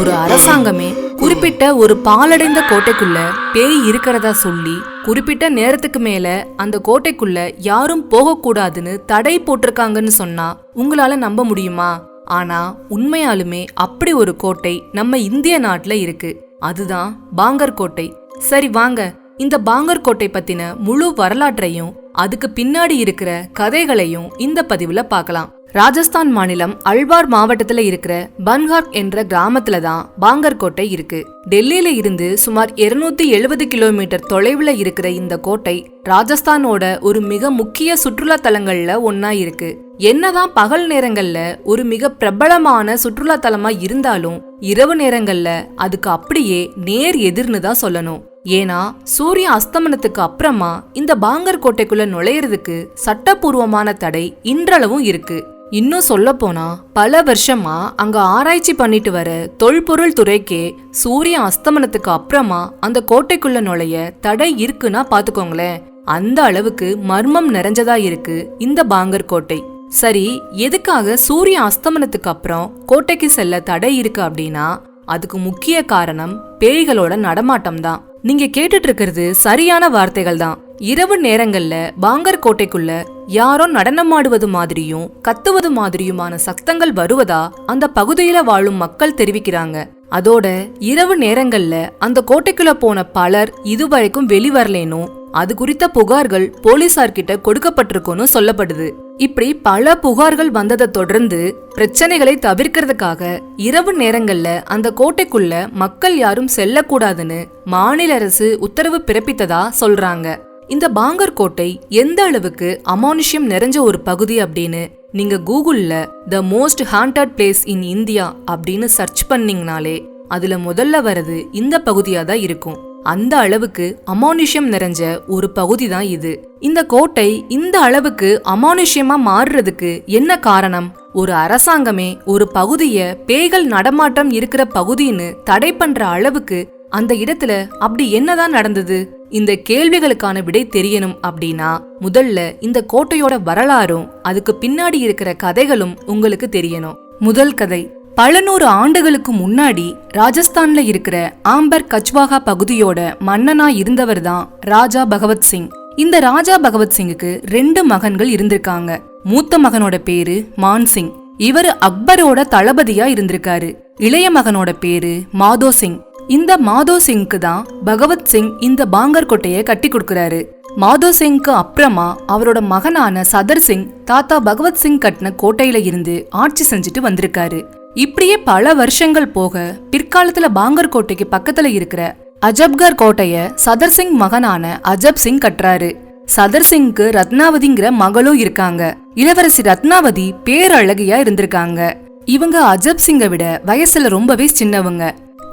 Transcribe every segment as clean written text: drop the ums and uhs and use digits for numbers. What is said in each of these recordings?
ஒரு அரசாங்கமே குறிப்பிட்ட ஒரு பாலடைந்த கோட்டைக்குள்ள பேய் இருக்கிறதா சொல்லி குறிப்பிட்ட நேரத்துக்கு மேல அந்த கோட்டைக்குள்ள யாரும் போக கூடாதுன்னு தடை போட்டிருக்காங்கன்னு சொன்னா உங்களால நம்ப முடியுமா? ஆனா உண்மையாலுமே அப்படி ஒரு கோட்டை நம்ம இந்திய நாட்டுல இருக்கு. அதுதான் பாங்கர் கோட்டை. சரி வாங்க, இந்த பாங்கர் கோட்டை பத்தின முழு வரலாற்றையும் அதுக்கு பின்னாடி இருக்கிற கதைகளையும் இந்த பதிவுல பார்க்கலாம். ராஜஸ்தான் மாநிலம் அல்வார் மாவட்டத்துல இருக்கிற பன்ஹார் என்ற கிராமத்துல தான் பாங்கர் கோட்டை இருக்கு. டெல்லியில இருந்து சுமார் 270 கிலோமீட்டர் தொலைவுல இருக்கிற இந்த கோட்டை ராஜஸ்தானோட ஒரு மிக முக்கிய சுற்றுலா தலங்கள்ல ஒன்னா இருக்கு. என்னதான் பகல் நேரங்கள்ல ஒரு மிக பிரபலமான சுற்றுலா தலமா இருந்தாலும் இரவு நேரங்கள்ல அதுக்கு அப்படியே நேர் எதிர்னு தான் சொல்லணும். ஏன்னா சூரிய அஸ்தமனத்துக்கு அப்புறமா இந்த பாங்கர் கோட்டைக்குள்ள நுழையிறதுக்கு சட்டப்பூர்வமான தடை இன்றளவும் இருக்கு. இன்னும் சொல்ல போனா பல வருஷமா அங்க ஆராய்ச்சி பண்ணிட்டு வர தொல்பொருள் துறைக்கே சூரிய அஸ்தமனத்துக்கு அப்புறமா அந்த கோட்டைக்குள்ள நுழைய தடை இருக்குன்னா பாத்துக்கோங்களேன். அந்த அளவுக்கு மர்மம் நிறைஞ்சதா இருக்கு இந்த பாங்கர் கோட்டை. சரி, எதுக்காக சூரிய அஸ்தமனத்துக்கு அப்புறம் கோட்டைக்கு செல்ல தடை இருக்கு அப்படின்னா அதுக்கு முக்கிய காரணம் பேய்களோட நடமாட்டம் தான். நீங்க கேட்டுட்டு இருக்கிறது சரியான வார்த்தைகள் தான். இரவு நேரங்கள்ல பாங்கர் கோட்டைக்குள்ள யாரோ நடனமாடுவது மாதிரியும் கத்துவது மாதிரியுமான சத்தங்கள் வருவதா அந்த பகுதியில வாழும் மக்கள் தெரிவிக்கிறாங்க. அதோட இரவு நேரங்கள்ல அந்த கோட்டைக்குள்ள போன பலர் இதுவரைக்கும் வெளிவரலேனும் அது குறித்த புகார்கள் போலீசார்கிட்ட கொடுக்கப்பட்டிருக்கும்னு சொல்லப்படுது. இப்படி பல புகார்கள் வந்ததை தொடர்ந்து பிரச்சனைகளை தவிர்க்கிறதுக்காக இரவு நேரங்கள்ல அந்த கோட்டைக்குள்ள மக்கள் யாரும் செல்லக்கூடாதுன்னு மாநில அரசு உத்தரவு பிறப்பித்ததா சொல்றாங்க. இந்த பாங்கர் கோட்டை எந்த அளவுக்கு அமானுஷ்யம் நிறைஞ்ச ஒரு பகுதி அப்படின்னு நீங்க கூகுள்ல the most haunted place in India அப்படின்னு சர்ச் பண்ணீங்கனாலே அதுல முதல்ல வரது இந்த பகுதியா தான் இருக்கும். அந்த அளவுக்கு அமானுஷ்யம் நிறைஞ்ச ஒரு பகுதி தான் இது. இந்த கோட்டை இந்த அளவுக்கு அமானுஷ்யமா மாறுறதுக்கு என்ன காரணம்? ஒரு அரசாங்கமே ஒரு பகுதிய பேய்கள் நடமாட்டம் இருக்கிற பகுதின்னு தடை பண்ற அளவுக்கு அந்த இடத்துல அப்படி என்னதான் நடந்தது? இந்த கேள்விகளுக்கான விடை தெரியணும் அப்படின்னா முதல்ல இந்த கோட்டையோட வரலாறும் அதுக்கு பின்னாடி இருக்கிற கதைகளும் உங்களுக்கு தெரியணும். முதல் கதை, பல நூறு ஆண்டுகளுக்கு முன்னாடி ராஜஸ்தான்ல இருக்கிற ஆம்பர் கச்வாகா பகுதியோட மன்னனா இருந்தவர் தான் ராஜா பகவத் சிங். இந்த ராஜா பகவத் சிங்குக்கு 2 மகன்கள் இருந்திருக்காங்க. மூத்த மகனோட பேரு மான் சிங். இவர் அக்பரோட தளபதியா இருந்திருக்காரு. இளைய மகனோட பேரு மாதோ சிங். இந்த மாதோ சிங்க்கு தான் பகவத் சிங் இந்த பாங்கர் கோட்டையை கட்டி கொடுக்கறாரு. மாதோ சிங்க்கு அப்புறமா அவரோட மகனான சதர் சிங் தாத்தா பகவத் சிங் கட்டின கோட்டையில இருந்து ஆட்சி செஞ்சுட்டு வந்திருக்காரு. இப்படியே பல வருஷங்கள் போக பிற்காலத்துல பாங்கர் கோட்டைக்கு பக்கத்துல இருக்கிற அஜப்கர் கோட்டைய சதர் சிங் மகனான அஜப் சிங் கட்டுறாரு. சதர் சிங்க்கு ரத்னாவதிங்கிற மகளும் இருக்காங்க. இளவரசி ரத்னாவதி பேரழகியா இருந்திருக்காங்க. இவங்க அஜப் சிங்கை விட வயசுல ரொம்பவே சின்னவங்க.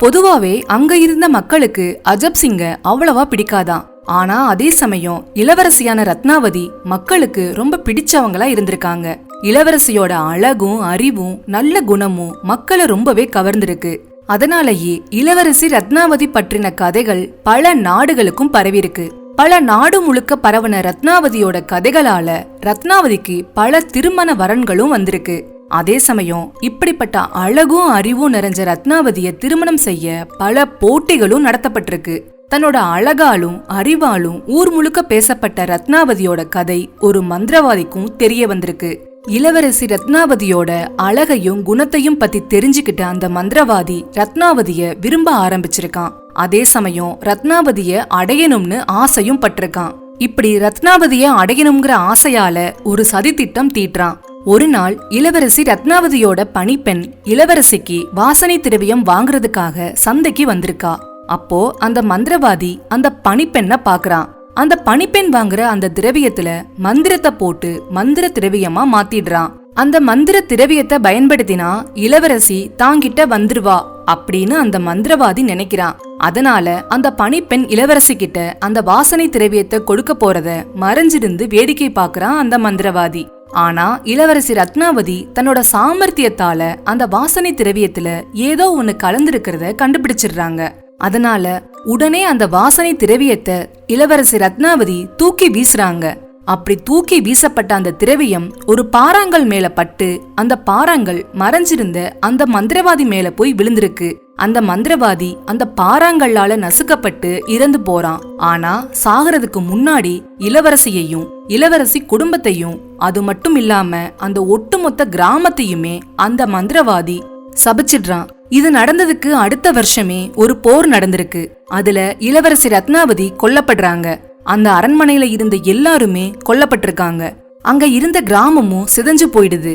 பொதுவாவே அங்க இருந்த மக்களுக்கு அஜப் சிங்க அவ்வளவா பிடிக்காதான். ஆனா அதே சமயம் இளவரசியான ரத்னாவதி மக்களுக்கு ரொம்ப பிடிச்சவங்களா இருந்திருக்காங்க. இளவரசியோட அழகும் அறிவும் நல்ல குணமும் மக்களை ரொம்பவே கவர்ந்திருக்கு. அதனாலேயே இளவரசி ரத்னாவதி பற்றின கதைகள் பல நாடுகளுக்கும் பரவிருக்கு. பல நாடு முழுக்க பரவன ரத்னாவதியோட கதைகளால ரத்னாவதிக்கு பல திருமண வரன்களும் வந்திருக்கு. அதே சமயம் இப்படிப்பட்ட அழகும் அறிவும் நிறைஞ்ச ரத்னாவதிய திருமணம் செய்ய பல போட்டிகளும் நடத்தப்பட்டிருக்கு. தன்னோட அழகாலும் அறிவாலும் ஊர் முழுக்க பேசப்பட்ட ரத்னாவதியோட கதை ஒரு மந்திரவாதிக்கும் தெரிய வந்திருக்கு. இளவரசி ரத்னாவதியோட அழகையும் குணத்தையும் பத்தி தெரிஞ்சுக்கிட்ட அந்த மந்திரவாதி ரத்னாவதிய விரும்ப ஆரம்பிச்சிருக்கான். அதே சமயம் ரத்னாவதிய அடையணும்னு ஆசையும் பட்டிருக்கான். இப்படி ரத்னாவதிய அடையணுங்கிற ஆசையால ஒரு சதி திட்டம் தீட்டுறான். ஒரு நாள் இளவரசி ரத்னாவதியோட பணிப்பெண் இளவரசிக்கு வாசனை திரவியம் வாங்குறதுக்காக சந்தைக்கு வந்திருக்கா. அப்போ அந்த மந்திரவாதி அந்த பணிப்பெண்ண பாக்குறான். அந்த பணிப்பெண் வாங்குற அந்த திரவியத்துல மந்திரத்தை போட்டு மந்திர திரவியமா மாத்திடுறான். அந்த மந்திர திரவியத்தை பயன்படுத்தினா இளவரசி தாங்கிட்ட வந்துருவா அப்படின்னு அந்த மந்திரவாதி நினைக்கிறான். அதனால அந்த பணிப்பெண் இளவரசி கிட்ட அந்த வாசனை திரவியத்தை கொடுக்க போறத மறைஞ்சிருந்து வேடிக்கை பாக்குறான் அந்த மந்திரவாதி. ஆனா இளவரசி ரத்னாவதி தன்னோட சாமர்த்தியத்தால அந்த வாசனை திரவியத்துல ஏதோ ஒண்ணு கலந்திருக்கிறத கண்டுபிடிச்சிடுறாங்க. அதனால உடனே அந்த வாசனை திரவியத்தை இளவரசி ரத்னாவதி தூக்கி வீசுறாங்க. அப்படி தூக்கி வீசப்பட்ட அந்த திரவியம் ஒரு பாறாங்கல் மேல பட்டு அந்த பாறாங்கல் மறைஞ்சிருந்த அந்த மந்திரவாதி மேல போய் விழுந்திருக்கு. அந்த மந்திரவாதி அந்த பாறாங்கல்லால நசுக்கப்பட்டு இறந்து போறான். ஆனா சாகிறதுக்கு முன்னாடி இளவரசியையும் இளவரசி குடும்பத்தையும் அது மட்டும் இல்லாம அந்த ஒட்டுமொத்த கிராமத்தையுமே அந்த மந்திரவாதி சபிச்சிடுறான். இது நடந்ததுக்கு அடுத்த வருஷமே ஒரு போர் நடந்திருக்கு. அதுல இளவரசி ரத்னாவதி கொல்லப்படுறாங்க. அந்த அரண்மனையில இருந்த எல்லாருமே கொல்லப்பட்டிருக்காங்க. அங்க இருந்த கிராமமும் சிதைஞ்சு போயிடுது.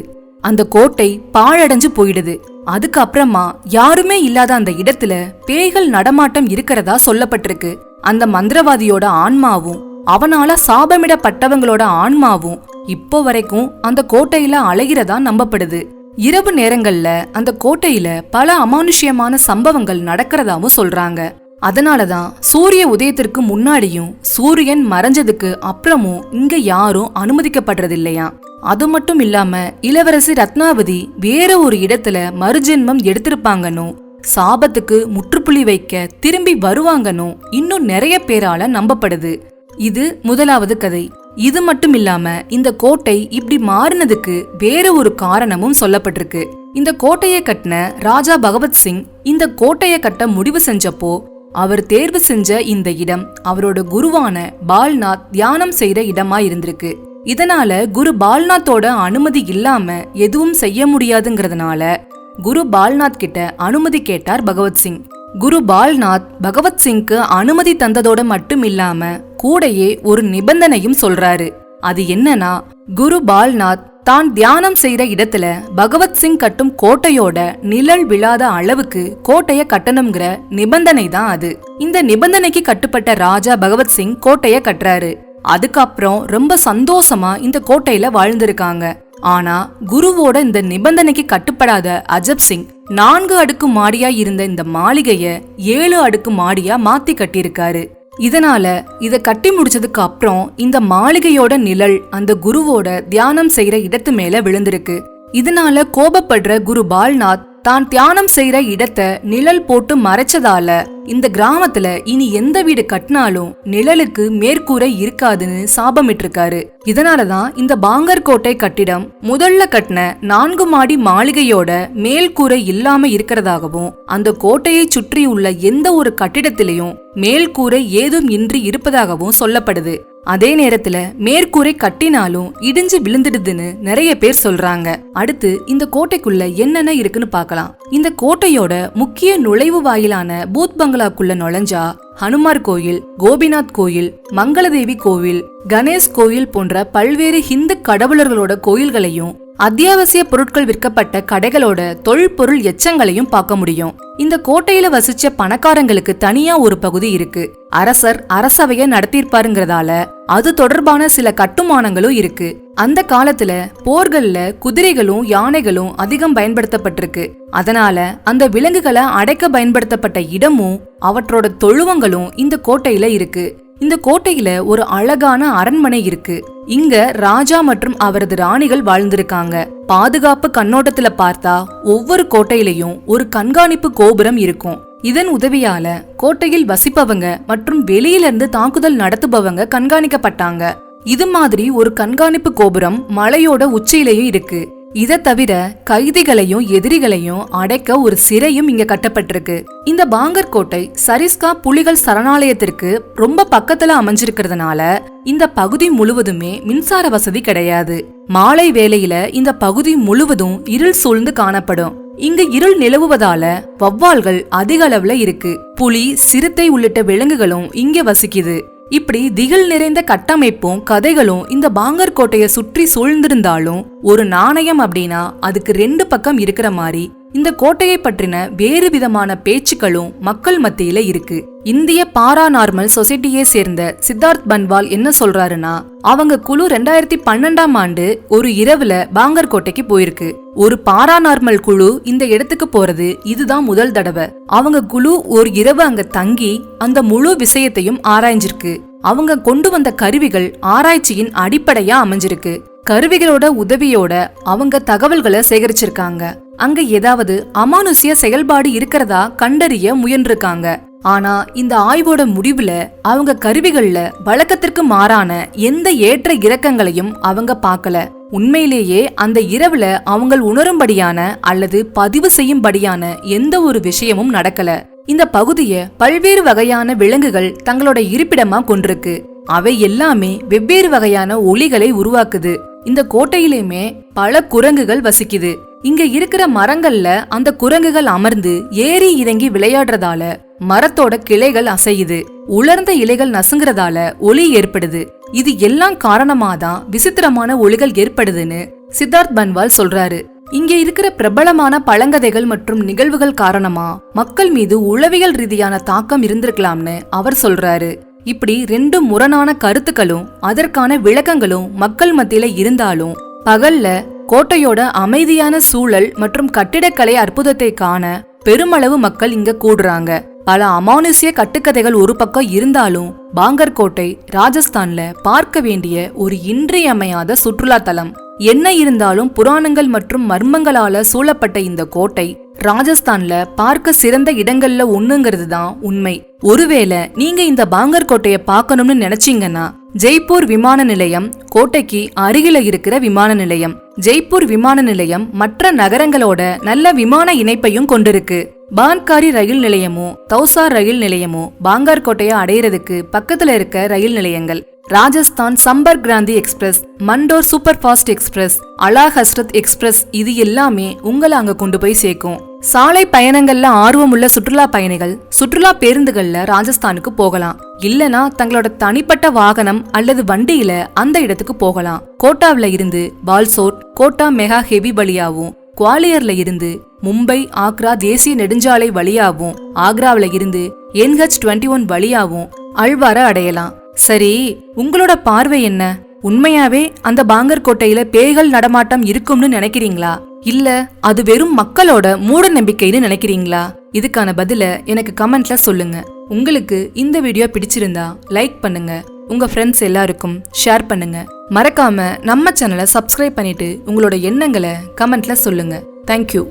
அந்த கோட்டை பாழடைஞ்சு போயிடுது. அதுக்கு அப்புறமா யாருமே இல்லாத அந்த இடத்துல பேய்கள் நடமாட்டம் இருக்கிறதா சொல்லப்பட்டிருக்கு. அந்த மந்திரவாதியோட ஆன்மாவும் அவனால சாபமிடப்பட்டவங்களோட ஆன்மாவும் இப்போ வரைக்கும் அந்த கோட்டையில அலைகிறதா நம்பப்படுது. இரவு நேரங்கள்ல அந்த கோட்டையில பல அமானுஷ்யமான சம்பவங்கள் நடக்கிறதாவும் சொல்றாங்க. அதனாலதான் சூரிய உதயத்திற்கு முன்னாடியும் சூரியன் மறைஞ்சதுக்கு அப்புறமும் இங்க யாரும் அனுமதிக்கப்படுறது இல்லையா. அது மட்டும் இல்லாம இளவரசி ரத்னாவதி வேற ஒரு இடத்துல மறுஜென்மம் எடுத்திருப்பாங்கன்னு, சாபத்துக்கு முற்றுப்புள்ளி வைக்க திரும்பி வருவாங்கன்னு இன்னும் நிறைய பேரால நம்பப்படுது. இது முதலாவது கதை. இது மட்டும் இல்லாம இந்த கோட்டை இப்படி மாறினதுக்கு வேற ஒரு காரணமும் சொல்லப்பட்டிருக்கு. இந்த கோட்டையை கட்டின ராஜா பகவத் சிங் இந்த கோட்டையை கட்ட முடிவு செஞ்சப்போ அவர் தேர்வு செஞ்ச இந்த இடம் அவரோட குருவான பால்நாத் தியானம் செய்யற இடமா இருந்திருக்கு. இதனால குரு பால்நாத்தோட அனுமதி இல்லாம எதுவும் செய்ய முடியாதுங்கிறதுனால குரு பால்நாத் கிட்ட அனுமதி கேட்டார் பகவத்சிங். குரு பால்நாத் பகவத் சிங்க்கு அனுமதி தந்ததோட மட்டும் இல்லாம கூடையே ஒரு நிபந்தனையும் சொல்றாரு. அது என்னன்னா, குரு பால்நாத் தான் தியானம் செய்யற இடத்துல பகவத் சிங் கட்டும் கோட்டையோட நிழல் விழாத அளவுக்கு கோட்டைய கட்டணுங்கிற நிபந்தனை தான் அது. இந்த நிபந்தனைக்கு கட்டுப்பட்ட ராஜா பகவத் சிங் கோட்டைய கட்டுறாரு. அதுக்கப்புறம் ரொம்ப சந்தோஷமா இந்த கோட்டையில வாழ்ந்திருக்காங்க. ஆனா குருவோட இந்த நிபந்தனைக்கு கட்டுப்படாத அஜப் சிங் 4 அடுக்கு மாடியா இருந்த இந்த மாளிகைய 7 அடுக்கு மாடியா மாத்தி கட்டியிருக்காரு. இதனால இத கட்டி முடிச்சதுக்கு அப்புறம் இந்த மாளிகையோட நிழல் அந்த குருவோட தியானம் செய்யற இடத்து மேல விழுந்திருக்கு. இதனால கோபப்படுற குரு பால்நாத் தான் தியானம் செய்யற இடத்த நிழல் போட்டு மறைச்சதால இந்த கிராமத்துல இனி எந்த வீடு கட்டினாலும் நிழலுக்கு மேற்கூரை இருக்காதுன்னு சாபமிட்டிருக்காரு. இதனாலதான் இந்த பாங்கர் கோட்டை கட்டிடம் முதல்ல கட்டின 4 மாடி மாளிகையோட மேல்கூரை இல்லாம இருக்கிறதாகவும், அந்த கோட்டையை சுற்றி உள்ள எந்த ஒரு கட்டிடத்திலையும் மேல்கூரை ஏதும் இன்றி இருப்பதாகவும் சொல்லப்படுது. அதே நேரத்துல மேற்கூரை கட்டினாலும் இடிஞ்சு விழுந்துடுதுன்னு நிறைய பேர் சொல்றாங்க. அடுத்து இந்த கோட்டைக்குள்ள என்னென்ன இருக்குன்னு பார்க்கலாம். இந்த கோட்டையோட முக்கிய நுழைவு வாயிலான பூத் பங்களாக்குள்ள நுழைஞ்சா ஹனுமார் கோயில், கோபிநாத் கோயில், மங்களதேவி கோவில், கணேஷ் கோயில் போன்ற பல்வேறு ஹிந்து கடவுளர்களோட கோயில்களையும் அத்தியாவசிய பொருட்கள் விற்கப்பட்ட கடைகளோட தொல்பொருள் எச்சங்களையும் பார்க்க முடியும். இந்த கோட்டையில வசிச்ச பணக்காரங்களுக்கு தனியா ஒரு பகுதி இருக்கு. அரசர் அரசவைய நடத்திருப்பாருங்கிறதால அது தொடர்பான சில கட்டுமானங்களும் இருக்கு. அந்த காலத்துல போர்கள்ல குதிரைகளும் யானைகளும் அதிகம் பயன்படுத்தப்பட்டிருக்கு. அதனால அந்த விலங்குகளை அடைக்க பயன்படுத்தப்பட்ட இடமும் அவற்றோட தொழுவங்களும் இந்த கோட்டையில இருக்கு. இந்த கோட்டையில ஒரு அழகான அரண்மனை இருக்கு. இங்க ராஜா மற்றும் அவரது ராணிகள் வாழ்ந்திருக்காங்க. பாதுகாப்பு கண்ணோட்டத்துல பார்த்தா ஒவ்வொரு கோட்டையிலையும் ஒரு கண்காணிப்பு கோபுரம் இருக்கும். இதன் உதவியால கோட்டையில் வசிப்பவங்க மற்றும் வெளியில இருந்து தாக்குதல் நடத்துபவங்க கண்காணிக்கப்பட்டாங்க. இது மாதிரி ஒரு கண்காணிப்பு கோபுரம் மலையோட உச்சியிலையும் இருக்கு. இத தவிர கைதிகளையும் எதிரிகளையும் அடைக்க ஒரு சிறையும் இங்க கட்டப்பட்டிருக்கு. இந்த பாங்கர் கோட்டை சரிஸ்கா புலிகள் சரணாலயத்திற்கு ரொம்ப பக்கத்துல அமைஞ்சிருக்கிறதுனால இந்த பகுதி முழுவதுமே மின்சார வசதி கிடையாது. மாலை வேளையில இந்த பகுதி முழுவதும் இருள் சூழ்ந்து காணப்படும். இங்க இருள் நிலவுவதால வௌவால்கள் அதிக அளவுல இருக்கு. புலி, சிறுத்தை உள்ளிட்ட விலங்குகளும் இங்க வசிக்குது. இப்படி திகில் நிறைந்த கட்டமைப்பும் கதைகளும் இந்த பாங்கர் கோட்டைய சுற்றி சூழ்ந்திருந்தாலும் ஒரு நாணயம் அப்படின்னா அதுக்கு 2 பக்கம் இருக்கிற மாதிரி இந்த கோட்டையை பற்றின வேறு விதமான பேச்சுக்களும் மக்கள் மத்தியில இருக்கு. இந்திய பாராநார்மல் சொசைட்டியை சேர்ந்த சித்தார்த் பன்வால் என்ன சொல்றாருன்னா, அவங்க குழு 2012ஆம் ஆண்டு ஒரு இரவுல பாங்கர் கோட்டைக்கு போயிருக்கு. ஒரு பாராநார்மல் குழு இந்த இடத்துக்கு போறது இதுதான் முதல் தடவை. அவங்க குழு ஒரு இரவு அங்க தங்கி அந்த முழு விஷயத்தையும் ஆராய்ஞ்சிருக்கு. அவங்க கொண்டு வந்த கருவிகள் ஆராய்ச்சியின் அடிப்படையா அமைஞ்சிருக்கு. கருவிகளோட உதவியோட அவங்க தகவல்களை சேகரிச்சிருக்காங்க. அங்க ஏதாவது அமானுஷ்ய செயல்பாடு இருக்கிறதா கண்டறிய முயன்றிருக்காங்க. ஆனா இந்த ஆய்வோட முடிவுல அவங்க கருவிகள்ல வழக்கத்திற்கு மாறான எந்த ஏற்ற இறக்கங்களையும் அவங்க பார்க்கல. உண்மையிலேயே அந்த இரவுல அவங்க உணரும்படியான அல்லது பதிவு செய்யும்படியான எந்த ஒரு விஷயமும் நடக்கல. இந்த பகுதிய பல்வேறு வகையான விலங்குகள் தங்களோட இருப்பிடமா கொண்டிருக்கு. அவை எல்லாமே வெவ்வேறு வகையான ஒலிகளை உருவாக்குது. இந்த கோட்டையிலுமே பல குரங்குகள் வசிக்குது. இங்க இருக்கிற மரங்கள்ல அந்த குரங்குகள் அமர்ந்து ஏறி இறங்கி விளையாடுறதால மரத்தோட கிளைகள் அசையுது. உலர்ந்த இலைகள் நசுங்குறதால ஒலி ஏற்படுது. இது எல்லாம் காரணமாதான் விசித்திரமான ஒலிகள் ஏற்படுதுன்னு சித்தார்த் பன்வால் சொல்றாரு. இங்க இருக்கிற பிரபலமான பழங்கதைகள் மற்றும் நிகழ்வுகள் காரணமா மக்கள் மீது உளவியல் ரீதியான தாக்கம் இருந்திருக்கலாம்னு அவர் சொல்றாரு. இப்படி ரெண்டு முரணான கருத்துக்களும் அதற்கான விளக்கங்களும் மக்கள் மத்தியில இருந்தாலும் பகல்ல கோட்டையோட அமைதியான சூழல் மற்றும் கட்டிடக்கலை அற்புதத்தை காண பெருமளவு மக்கள் இங்க கூடுறாங்க. பல அமானுஷ்ய கட்டுக்கதைகள் ஒரு பக்கம் இருந்தாலும் பாங்கர் கோட்டை ராஜஸ்தான்ல பார்க்க வேண்டிய ஒரு இன்றியமையாத சுற்றுலா தலம். என்ன இருந்தாலும் புராணங்கள் மற்றும் மர்மங்களால சூழப்பட்ட இந்த கோட்டை ராஜஸ்தான்ல பார்க்க சிறந்த இடங்கள்ல ஒண்ணுங்கிறது தான் உண்மை. ஒருவேளை நீங்க இந்த பாங்கர் கோட்டைய பார்க்கணும்னு நினைச்சீங்கன்னா ஜெய்ப்பூர் விமான நிலையம் கோட்டைக்கு அருகில இருக்கிற விமான நிலையம். ஜெய்ப்பூர் விமான நிலையம் மற்ற நகரங்களோட நல்ல விமான இணைப்பையும் கொண்டிருக்கு. பான்காரி ரயில் நிலையமும் தௌசார் ரயில் நிலையமும் பாங்கர் கோட்டையை அடையிறதுக்கு பக்கத்துல இருக்க ரயில் நிலையங்கள். Rajasthan Sampark Kranti express, Mandor super fast express, Ala Hazrat express இது எல்லாமே உங்களை அங்க கொண்டு போய் சேர்க்கும். சாலை பயணங்கள்ல ஆர்வமுள்ள சுற்றுலா பயணிகள் சுற்றுலா பேருந்துகள்ல ராஜஸ்தானுக்கு போகலாம். இல்லனா தங்களோட தனிப்பட்ட வாகனம் அல்லது வண்டியில அந்த இடத்துக்கு போகலாம். கோட்டாவில இருந்து பால்சோட், கோட்டா மெகா ஹெவி வழியாவும், குவாலியர்ல இருந்து மும்பை ஆக்ரா தேசிய நெடுஞ்சாலை வழியாவும், ஆக்ராவில இருந்து NH-21 வழியாவும் அல்வார அடையலாம். சரி, உங்களோட பார்வை என்ன? உண்மையாவே அந்த பாங்கர் கோட்டையில பேய்கள் நடமாட்டம் இருக்கும்னு நினைக்கிறீங்களா? இல்ல அது வெறும் மக்களோட மூட நம்பிக்கைன்னு நினைக்கிறீங்களா? இதுக்கான பதில எனக்கு கமெண்ட்ல சொல்லுங்க. உங்களுக்கு இந்த வீடியோ பிடிச்சிருந்தா லைக் பண்ணுங்க, உங்க ஃப்ரெண்ட்ஸ் எல்லாருக்கும் ஷேர் பண்ணுங்க. மறக்காம நம்ம சேனலை சப்ஸ்கிரைப் பண்ணிட்டு உங்களோட எண்ணங்களை கமெண்ட்ல சொல்லுங்க. தேங்க்யூ.